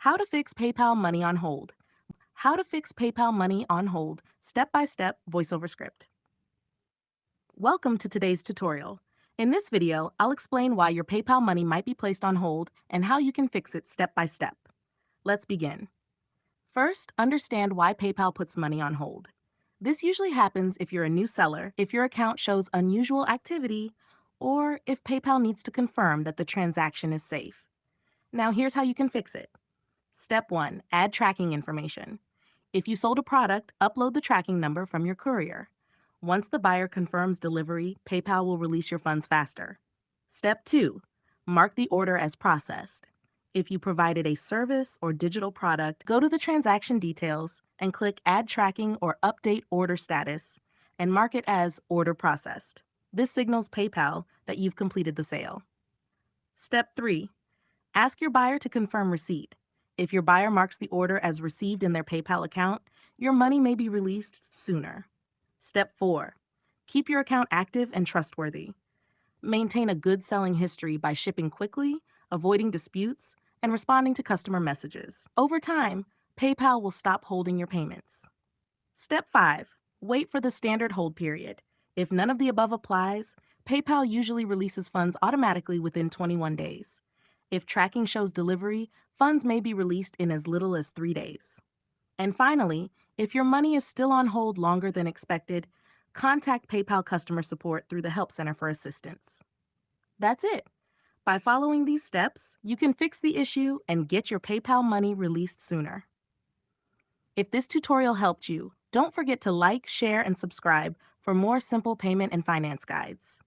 How to fix PayPal money on hold. How to fix PayPal money on hold, step-by-step voiceover script. Welcome to today's tutorial. In this video, I'll explain why your PayPal money might be placed on hold and how you can fix it step by step. Let's begin. First, understand why PayPal puts money on hold. This usually happens if you're a new seller, if your account shows unusual activity, or if PayPal needs to confirm that the transaction is safe. Now here's how you can fix it. Step 1. Add tracking information. If you sold a product, upload the tracking number from your courier. Once the buyer confirms delivery, PayPal will release your funds faster. Step 2. Mark the order as processed. If you provided a service or digital product, go to the transaction details and click Add Tracking or Update Order Status and mark it as Order Processed. This signals PayPal that you've completed the sale. Step 3. Ask your buyer to confirm receipt. If your buyer marks the order as received in their PayPal account, your money may be released sooner. Step 4. Keep your account active and trustworthy. Maintain a good selling history by shipping quickly, avoiding disputes, and responding to customer messages. Over time, PayPal will stop holding your payments. Step 5. Wait for the standard hold period. If none of the above applies, PayPal usually releases funds automatically within 21 days. If tracking shows delivery, funds may be released in as little as 3 days. And finally, if your money is still on hold longer than expected, contact PayPal customer support through the Help Center for assistance. That's it. By following these steps, you can fix the issue and get your PayPal money released sooner. If this tutorial helped you, don't forget to like, share, and subscribe for more simple payment and finance guides.